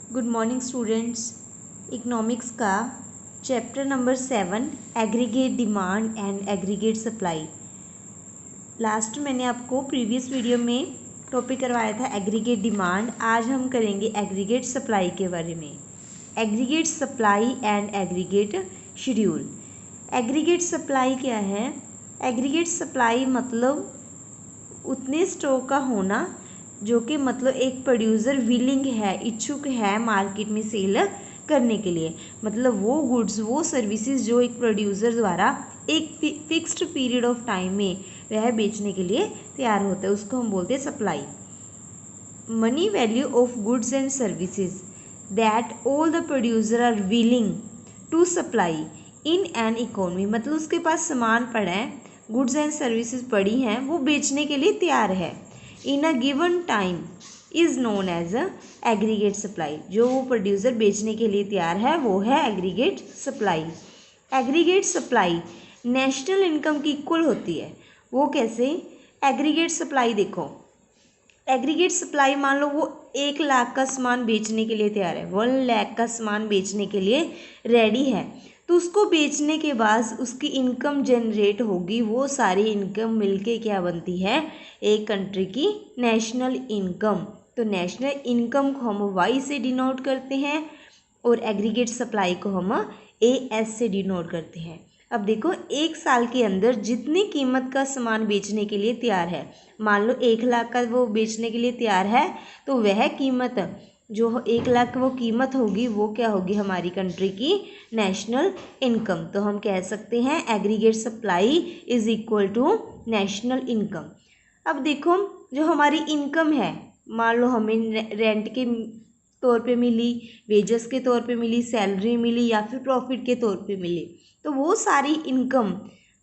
Good morning students. Economics का chapter number 7 aggregate demand and aggregate supply. Last मैंने आपको previous video में topic करवाया था एग्रीगेट डिमांड। आज हम करेंगे एग्रीगेट सप्लाई के बारे में। Aggregate supply and aggregate schedule. Aggregate supply क्या है? एग्रीगेट सप्लाई मतलब उतने स्टॉक का होना जो कि मतलब एक प्रोड्यूसर विलिंग है, इच्छुक है मार्केट में सेल करने के लिए। मतलब वो गुड्स, वो सर्विसेज जो एक प्रोड्यूसर द्वारा एक फिक्स्ड पीरियड ऑफ टाइम में वह बेचने के लिए तैयार होता है, उसको हम बोलते हैं supply. Money value of goods and services that all the producer are willing to supply in an economy. मतलब उसके पास सामान पड़ा है, गुड्स एंड सर्विसेज पड़ी हैं, वो बेचने के लिए तैयार है in a given time is known as a aggregate supply. जो वो प्रोड्यूसर बेचने के लिए तैयार है वो है aggregate supply. Aggregate supply national income की इक्वल होती है। वो कैसे? एग्रीगेट सप्लाई देखो, एग्रीगेट सप्लाई मान लो वो 1 लाख का सामान बेचने के लिए तैयार है, 1 लाख का सामान बेचने के लिए रेडी है। तो उसको बेचने के बाद उसकी इनकम जनरेट होगी, वो सारी इनकम मिलके क्या बनती है? एक कंट्री की नेशनल इनकम। तो नेशनल इनकम को हम वाई से डिनोट करते हैं और एग्रीगेट सप्लाई को हम एएस से डिनोट करते हैं। अब देखो, 1 साल के अंदर जितनी कीमत का सामान बेचने के लिए तैयार है, मान लो 1 लाख का वो बेचने के लिए तैयार है, तो वह कीमत जो 1 लाख वो कीमत होगी वो क्या होगी? हमारी कंट्री की नेशनल इनकम। तो हम कह सकते हैं aggregate supply is equal to national income. अब देखो, जो हमारी इनकम है, मान लो हमें रेंट के तौर पे मिली, वेजेस के तौर पे मिली, सैलरी मिली या फिर प्रॉफिट के तौर पे मिली, तो वो सारी इनकम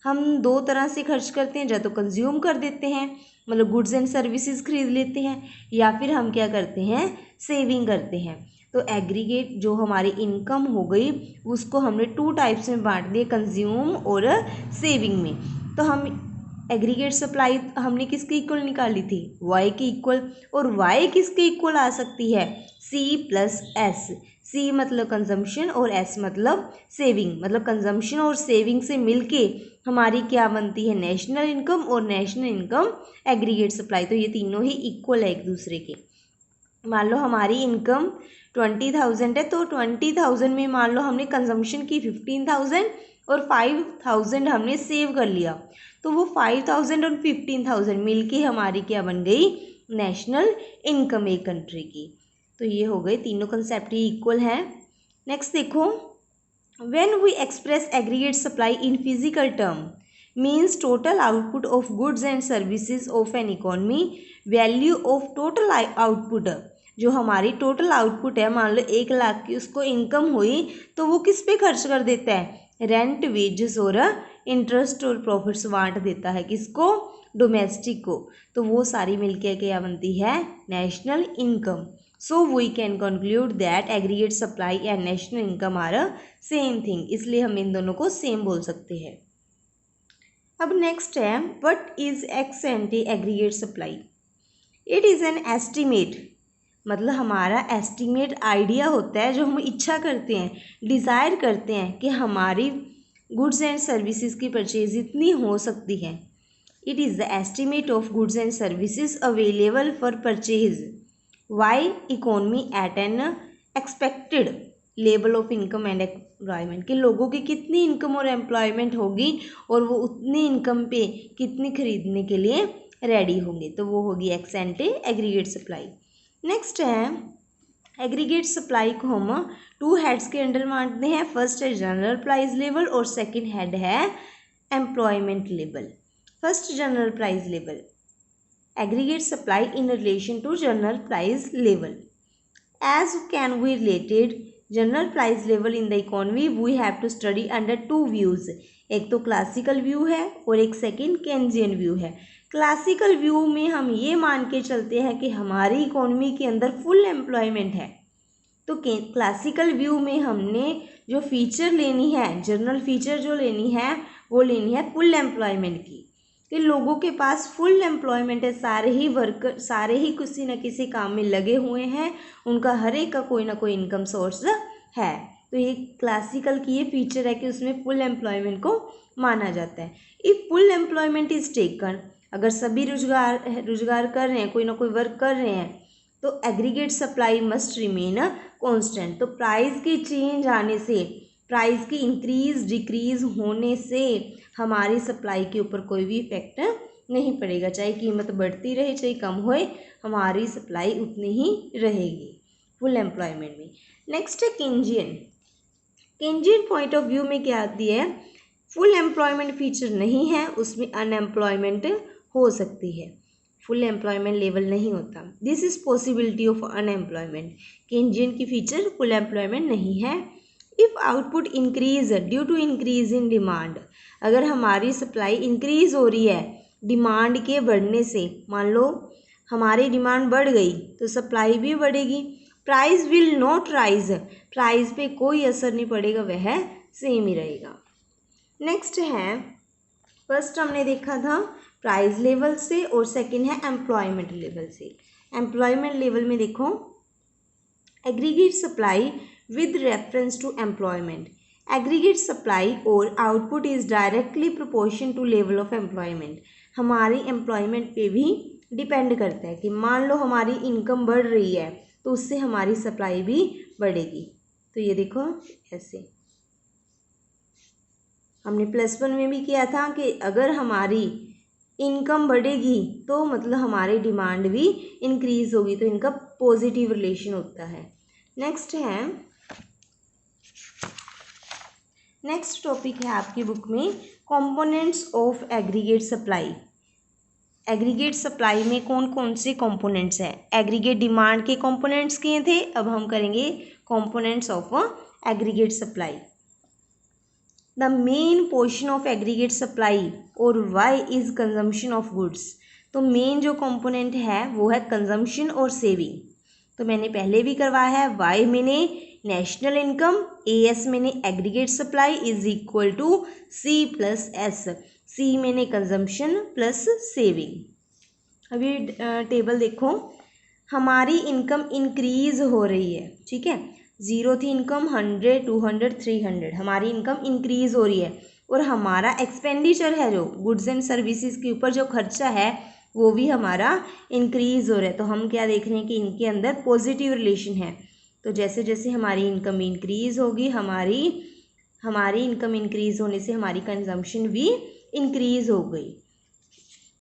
हम 2 तरह से खर्च करते हैं। या तो कंज्यूम कर देते हैं, मतलब गुड्स एंड सर्विसेज खरीद लेते हैं, या फिर हम क्या करते हैं? सेविंग करते हैं। तो एग्रीगेट जो हमारी इनकम हो गई उसको हमने 2 टाइप्स में बांट दिया, कंज्यूम और सेविंग में। तो हम एग्रीगेट सप्लाई हमने किसके इक्वल निकाली थी? वाई के इक्वल। और वाई किसके इक्वल आ सकती है? सी प्लस एस। सी मतलब कंजम्पशन और एस मतलब सेविंग। मतलब कंजम्पशन और सेविंग से मिलके हमारी क्या बनती है? National income. और नेशनल इनकम एग्रीगेट सप्लाई। तो ये तीनों ही इक्वल है एक दूसरे के। मान लो हमारी इनकम 20,000 है, तो 20,000 में मान लो हमने कंजम्पशन की 15,000 और 5,000 हमने सेव कर लिया, तो वो 5,000 और 15,000 मिलके हमारी क्या बन गई? नेशनल इनकम एक कंट्री की। तो ये हो गए, तीनों कंसेप्ट ही इक्वल हैं। नेक्स्ट देखो, when we express aggregate supply in physical term means total output of goods and services of an economy. Value of total output, जो हमारी टोटल आउटपुट है, मान लो 1 लाख की उसको इनकम हुई, तो वो किस पे खर्च कर देता है? रेंट, वेजेस और इंटरेस्ट और प्रॉफिट्स बांट देता है। किसको? डोमेस्टिक को। तो वो सारी मिलके क्या बनती है? National income. So we can conclude that aggregate supply and national income are same thing. इसलिए हम इन दोनों को सेम बोल सकते हैं। अब नेक्स्ट है, what is x anti aggregate supply? It is an estimate. मतलब हमारा एस्टिमेट आइडिया होता है, जो हम इच्छा करते हैं, डिज़ायर करते हैं कि हमारी गुड्स एंड सर्विसेज की परचेज इतनी हो सकती है। It is the estimate of goods and services available for purchase by economy at an expected level of income and employment. कि लोगों की कितनी इनकम और एम्प्लॉयमेंट होगी और वो उतनी इनकम पे कितनी खरीदने के लिए रेडी होंगे। तो वो होगी एक्स एंटे एग्रीगेट सप्लाई। नेक्स्ट है, एग्रीगेट सप्लाई को हम 2 हेड्स के अंडर बांटते हैं। फर्स्ट है जनरल प्राइस लेवल और सेकंड हेड है employment level. First, general price level. Aggregate supply in relation to general price level. As can we related general price level in the economy, we have to study under 2 views. एक तो classical view है और एक second Keynesian view है। Classical view में हम ये मान के चलते हैं कि हमारी इकोनॉमी के अंदर फुल एम्प्लॉयमेंट है। तो क्लासिकल व्यू में हमने जो फीचर लेनी है, जनरल फीचर जो लेनी है, वो लेनी है फुल एम्प्लॉयमेंट की। कि लोगों के पास फुल एम्प्लॉयमेंट है, सारे ही वर्कर, सारे ही किसी न किसी काम में लगे हुए हैं, उनका हर एक का कोई ना कोई इनकम सोर्स है। तो ये क्लासिकल की ये फीचर है कि उसमें फुल एम्प्लॉयमेंट को माना जाता है। If full employment is taken, अगर सभी रोजगार कर रहे हैं, कोई ना कोई वर्क कर रहे हैं, तो aggregate supply must remain constant. तो प्राइस के चेंज आने से, प्राइस की इंक्रीज डिक्रीज होने से हमारी सप्लाई के ऊपर कोई भी इफेक्ट नहीं पड़ेगा। चाहे कीमत बढ़ती रहे चाहे कम होए, हमारी सप्लाई उतनी ही रहेगी फुल एम्प्लॉयमेंट में। नेक्स्ट है Keynesian. Keynesian point of view में क्या दिया है, फुल एम्प्लॉयमेंट फीचर नहीं है, उसमें अनएम्प्लॉयमेंट हो सकती है, फुल एम्प्लॉयमेंट लेवल नहीं होता। This is possibility of unemployment. Keynesian की फीचर फुल एम्प्लॉयमेंट नहीं है। If output increase due to increase in demand, अगर हमारी सप्लाई इंक्रीज हो रही है डिमांड के बढ़ने से, मान लो हमारी डिमांड बढ़ गई तो सप्लाई भी बढ़ेगी। Price will not rise, price पे कोई असर नहीं पड़ेगा, वह सेम ही रहेगा। नेक्स्ट है, फर्स्ट हमने देखा था प्राइस लेवल से और सेकंड है एम्प्लॉयमेंट लेवल से। एम्प्लॉयमेंट लेवल में देखो, aggregate supply with reference to employment. Aggregate supply or output is directly proportion to level of employment. हमारी एम्प्लॉयमेंट पे भी डिपेंड करता है कि मान लो हमारी इनकम बढ़ रही है तो उससे हमारी सप्लाई भी बढ़ेगी। तो ये देखो ऐसे हमने +1 में भी किया था कि अगर हमारी इनकम बढ़ेगी तो मतलब हमारी डिमांड भी इंक्रीज होगी, तो इनका पॉजिटिव रिलेशन होता है। नेक्स्ट टॉपिक है आपकी बुक में components of aggregate supply. Aggregate supply में कौन कौन से कंपोनेंट्स हैं? एग्रीगेट डिमांड के कंपोनेंट्स किए थे, अब हम करेंगे components of aggregate supply. The main portion of aggregate supply और why is consumption of goods. तो मेन जो कंपोनेंट है वो है कंजम्पशन और सेविंग। तो मैंने पहले भी करवाया है, वाई मैंने नेशनल इनकम, एस मैंने aggregate supply is equal to C plus S, C मैंने कंजम्पशन प्लस सेविंग। अभी टेबल देखो, हमारी इनकम इंक्रीज हो रही है, ठीक है, 0 थी इनकम, 100, 200, 300, हमारी इनकम इंक्रीज हो रही है और हमारा एक्सपेंडिचर है जो गुड्स एंड सर्विसेज के ऊपर जो खर्चा है वो भी हमारा इंक्रीज हो रहा है। तो हम क्या देख रहे हैं कि इनके अंदर पॉजिटिव रिलेशन है। तो जैसे जैसे हमारी इनकम इंक्रीज होगी, हमारी इनकम इंक्रीज होने से हमारी कंजम्पशन भी इंक्रीज हो गई।